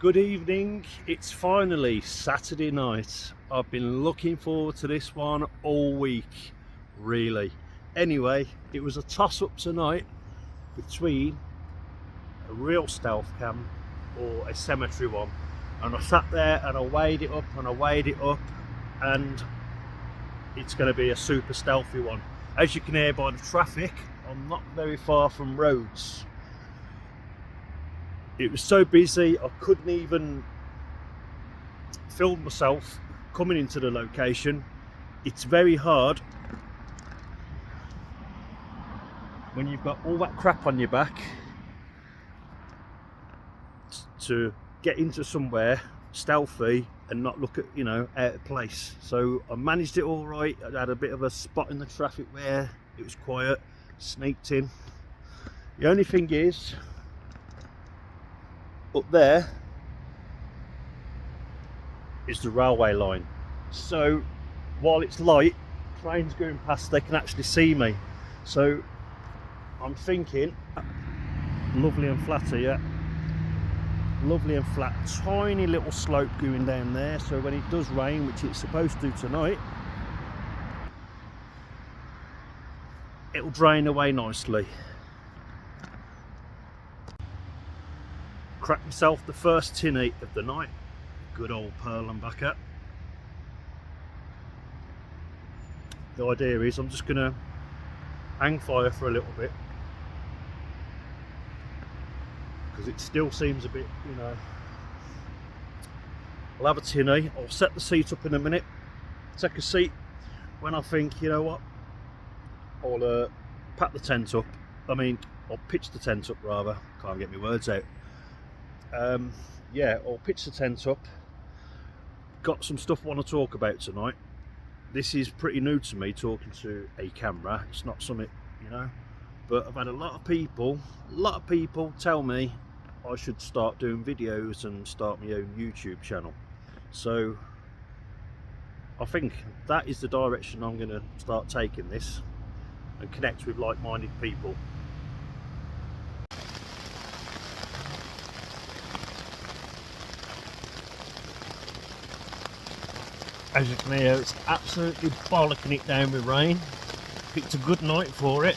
Good evening, it's finally Saturday night. I've been looking forward to this one all week, really. Anyway, it was a toss-up tonight between a real stealth cam or a cemetery one. And I sat there and I weighed it up and I weighed it up, and it's going to be a super stealthy one. As you can hear by the traffic, I'm not very far from roads. It was so busy I couldn't even film myself coming into the location. It's very hard when you've got all that crap on your back to get into somewhere stealthy and not look at, out of place. So I managed it all right. I had a bit of a spot in the traffic where it was quiet, sneaked in. The only thing is, up there is the railway line, so while it's light, trains going past, they can actually see me. So I'm thinking, lovely and flat here, lovely and flat, tiny little slope going down there, so when it does rain, which it's supposed to tonight, it'll drain away nicely. Cracked myself the first tinny of the night, good old Pearl and Bucket. The idea is I'm just going to hang fire for a little bit, because it still seems a bit, I'll have a tinny, I'll set the seat up in a minute, take a seat. When I think, you know what, I'll pack the tent up, I'll pitch the tent up rather, can't get my words out. Yeah, I'll pitch the tent up. Got some stuff I want to talk about tonight. This is pretty new to me, talking to a camera. It's not something, but I've had a lot of people tell me I should start doing videos and start my own YouTube channel. So I think that is the direction I'm going to start taking this, and connect with like-minded people. As you can hear, it's absolutely bollocking it down with rain. Picked a good night for it.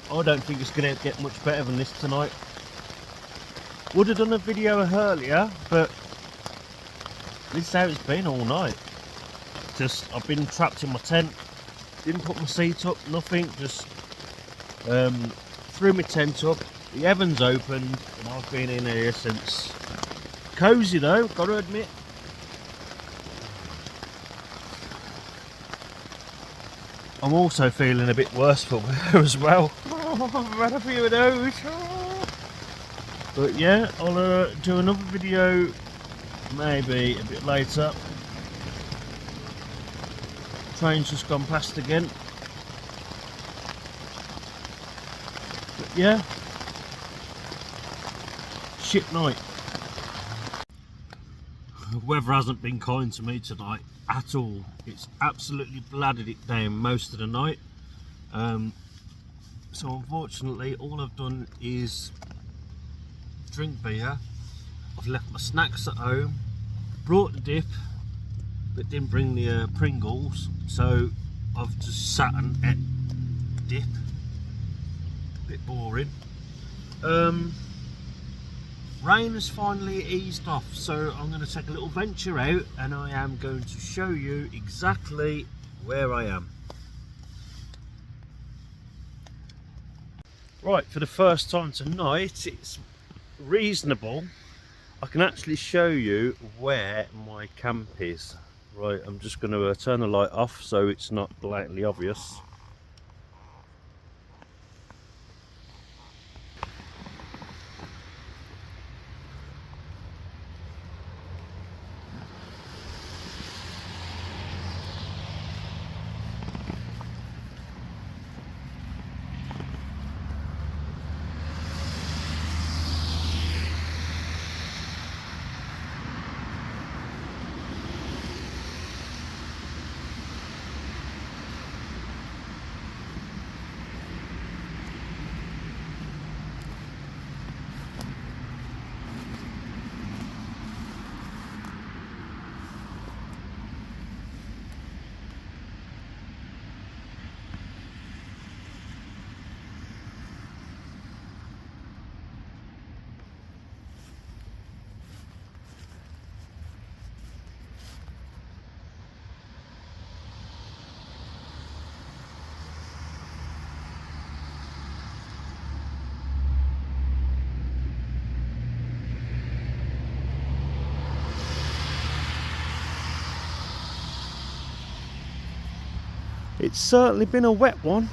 I don't think it's going to get much better than this tonight. Would have done a video earlier, but this is how it's been all night. I've been trapped in my tent, didn't put my seat up, nothing, just threw my tent up. The heavens opened and I've been in here since. Cozy though, gotta admit. I'm also feeling a bit worse for wear as well. I've had a few of those. But yeah, I'll do another video maybe a bit later. Train's just gone past again. But yeah. Shit night. The weather hasn't been kind to me tonight at all. It's absolutely bladdered it down most of the night. So unfortunately all I've done is drink beer. I've left my snacks at home, brought the dip but didn't bring the Pringles, so I've just sat and ate dip. A bit boring. Rain has finally eased off, so I'm going to take a little venture out and I am going to show you exactly where I am. Right, for the first time tonight, it's reasonable. I can actually show you where my camp is. Right, I'm just going to turn the light off so it's not blatantly obvious. It's certainly been a wet one.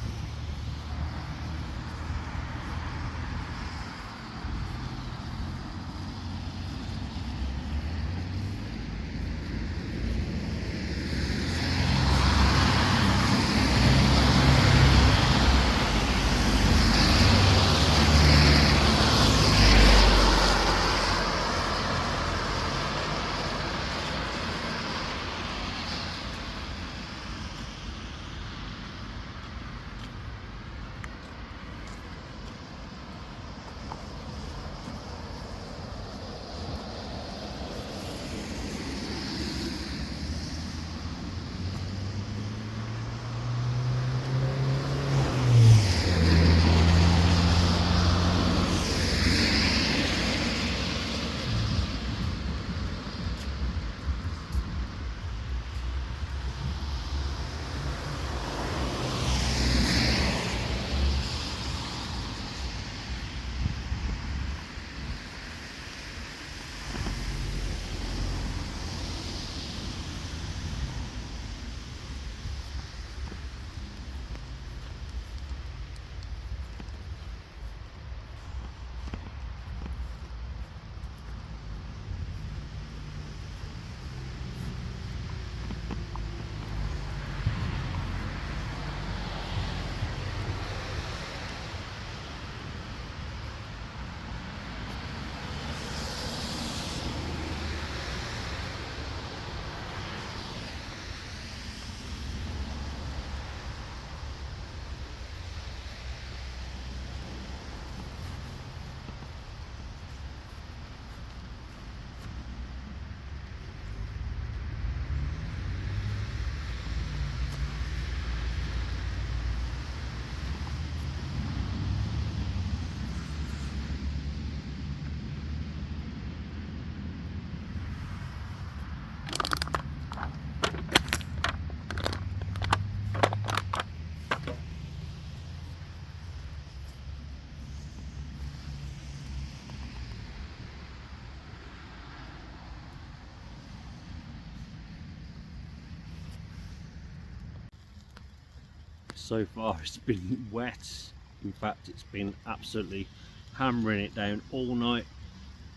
So far it's been wet. In fact, it's been absolutely hammering it down all night,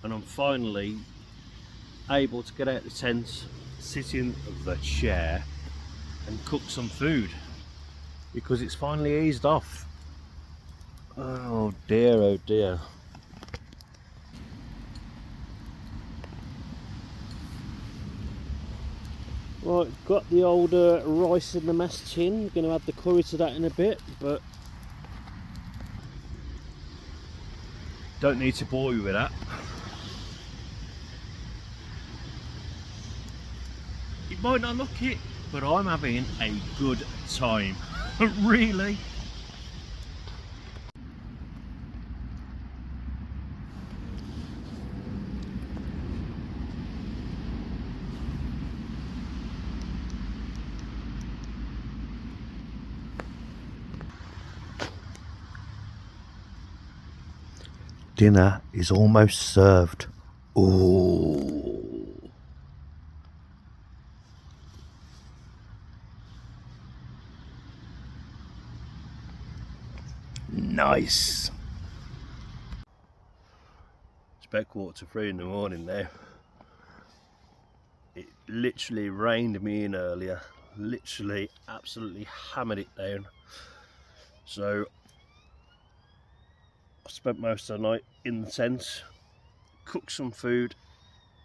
and I'm finally able to get out the tent, sit in the chair and cook some food because it's finally eased off. Oh dear, oh dear. Right, got the old rice in the mess tin. Going to add the curry to that in a bit, but don't need to bore you with that. It might not look it, but I'm having a good time. Really. Dinner is almost served. Ooh. Nice. It's about 2:45 in the morning now. It literally rained me in earlier. Literally absolutely hammered it down. So I spent most of the night in the tent, cooked some food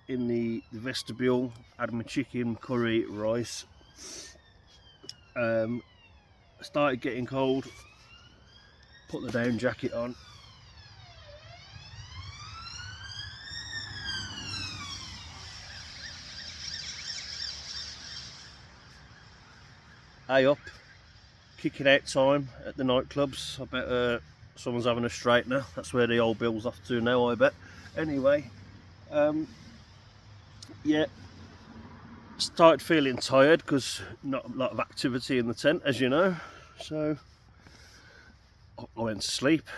in the vestibule, had my chicken, curry, rice. Started getting cold, put the down jacket on. Up, kicking out time at the nightclubs. I bet someone's having a straightener. That's where the old bill's off to now, I bet. Anyway, yeah, started feeling tired because not a lot of activity in the tent, as you know. So I went to sleep.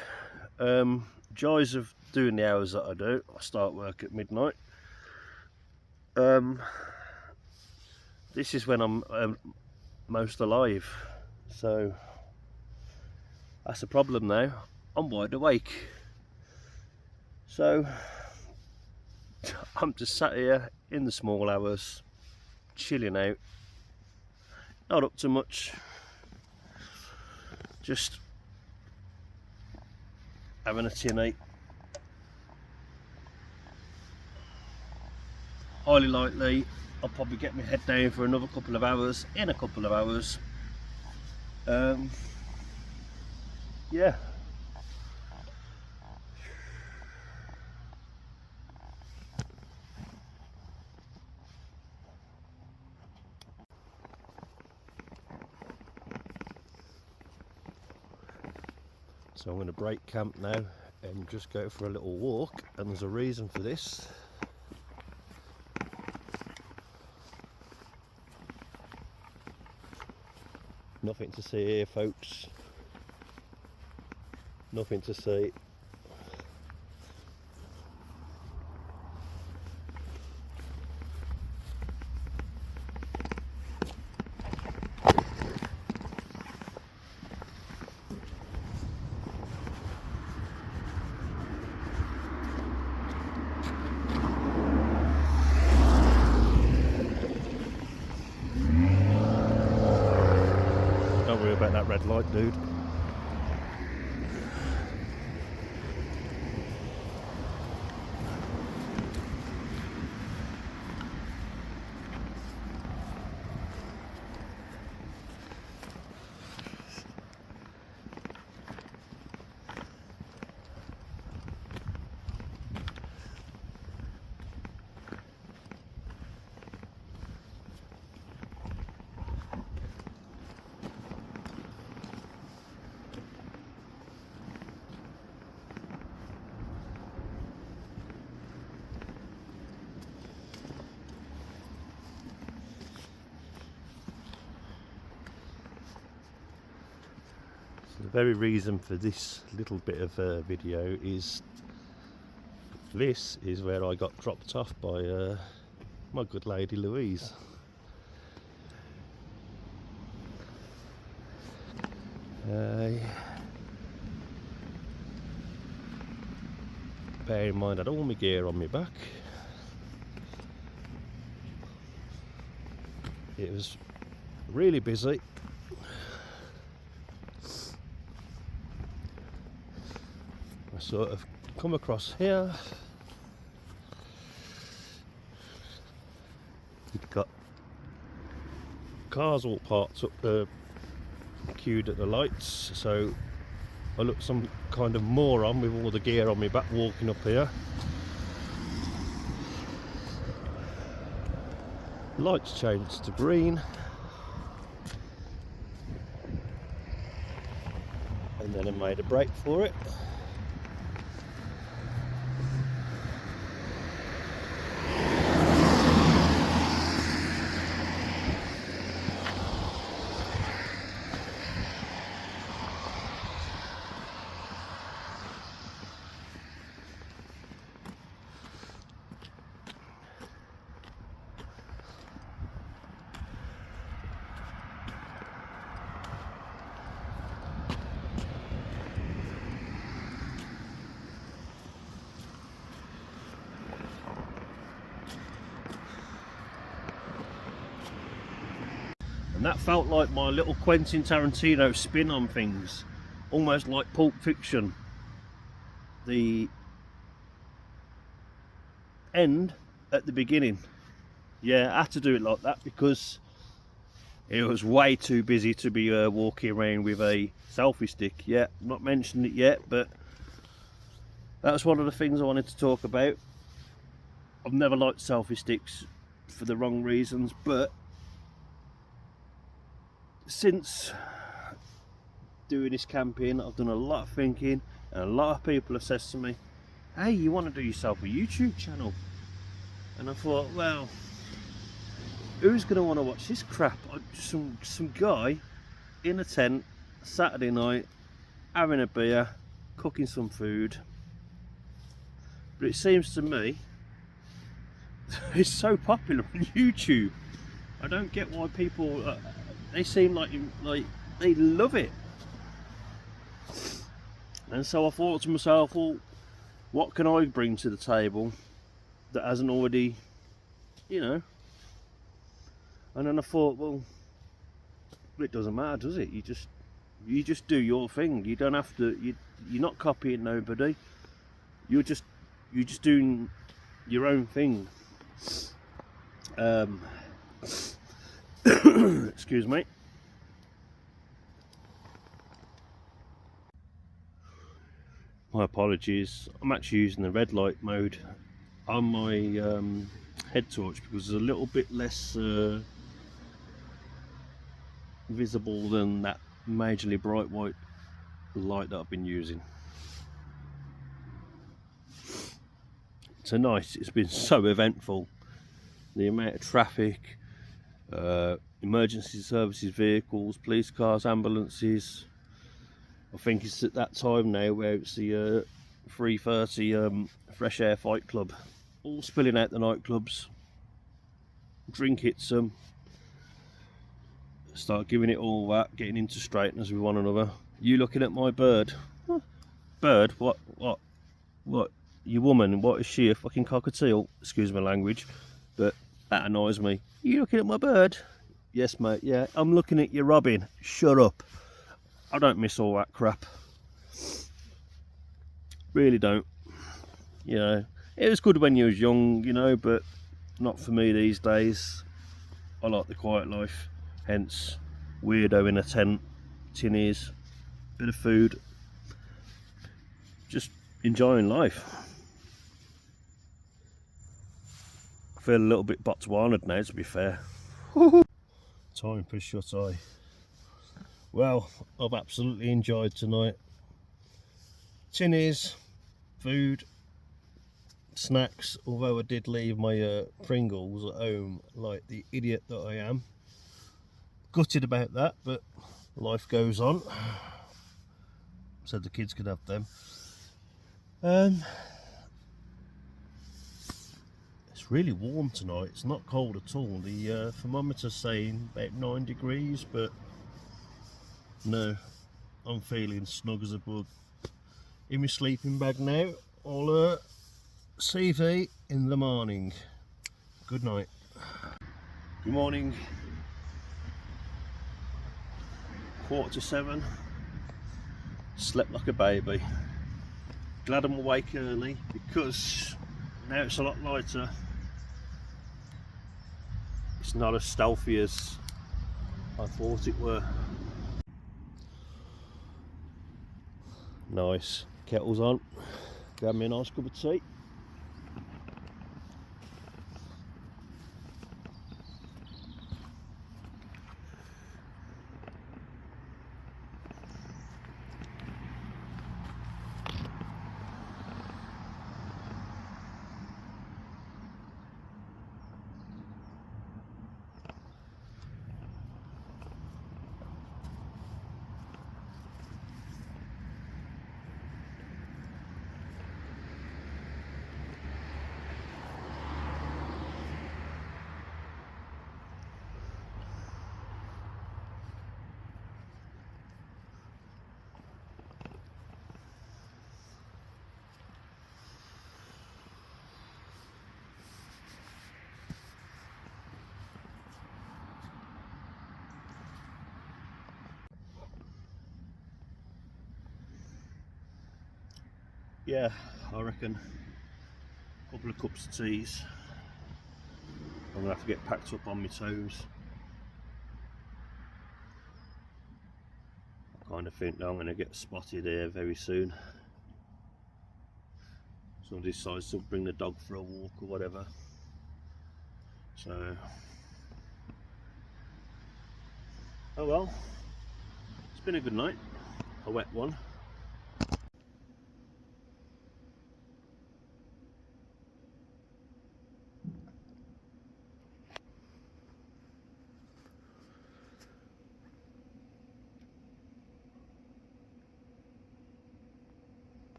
Joys of doing the hours that I do. I start work at midnight. This is when I'm most alive. So that's a problem now. I'm wide awake. So I'm just sat here in the small hours, chilling out, not up to much, just having a tinny. Highly likely I'll probably get my head down for another couple of hours in a couple of hours. Yeah. So I'm going to break camp now and just go for a little walk, and there's a reason for this. Nothing to see here, folks. Nothing to see. Don't worry about that red light, dude. The very reason for this little bit of video is this is where I got dropped off by my good lady Louise. Bear in mind I had all my gear on my back. It was really busy. I sort of come across here. You've got cars all parked up there, queued at the lights, so I look some kind of moron with all the gear on my back walking up here. Lights changed to green, and then I made a break for it. And that felt like my little Quentin Tarantino spin on things, almost like Pulp Fiction. The end at the beginning. Yeah, I had to do it like that because it was way too busy to be walking around with a selfie stick. Yeah, not mentioned it yet, but that was one of the things I wanted to talk about. I've never liked selfie sticks for the wrong reasons, but since doing this camping, I've done a lot of thinking, and a lot of people have said to me, hey, you want to do yourself a YouTube channel? And I thought, well, who's going to want to watch this crap? Some guy in a tent Saturday night having a beer, cooking some food. But it seems to me it's so popular on YouTube. I don't get why people they seem like They love it. And so I thought to myself, well, what can I bring to the table that hasn't already, you know? And then I thought, well, it doesn't matter, does it? You just do your thing. You don't have to. You're not copying nobody. You're just doing your own thing. Excuse me. My apologies. I'm actually using the red light mode on my head torch because it's a little bit less visible than that majorly bright white light that I've been using. Tonight it's been so eventful. The amount of traffic, emergency services vehicles, police cars, ambulances. I think it's at that time now where it's the 3:30 Fresh Air Fight Club, all spilling out the nightclubs. Drink it some, start giving it all that, getting into straighteners with one another. You looking at my bird? Bird? What? You woman? What is she? A fucking cockatiel? Excuse my language, but that annoys me. You looking at my bird? Yes, mate. Yeah, I'm looking at your robin. Shut up. I don't miss all that crap. Really don't. You know, it was good when you was young, you know, but not for me these days. I like the quiet life. Hence, weirdo in a tent, tinnies, bit of food. Just enjoying life. I feel a little bit Botswana'd now, to be fair. Time for shut eye. Well, I've absolutely enjoyed tonight. Tinnies, food, snacks, although I did leave my Pringles at home like the idiot that I am. Gutted about that, but life goes on. Said the kids could have them. It's really warm tonight. It's not cold at all. The thermometer's saying about 9 degrees, but no, I'm feeling snug as a bug. In my sleeping bag now. I'll CV in the morning. Good night. Good morning. 6:45. Slept like a baby. Glad I'm awake early because now it's a lot lighter. It's not as stealthy as I thought it were. Nice. Kettle's on. Grab me a nice cup of tea. Yeah, I reckon a couple of cups of teas. I'm gonna have to get packed up on my toes. I kind of think that I'm gonna get spotted here very soon. Somebody decides to bring the dog for a walk or whatever. So, oh well, it's been a good night, a wet one.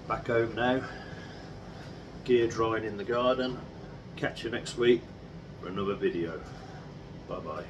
Back home now, gear drying in the garden. Catch you next week for another video. Bye bye.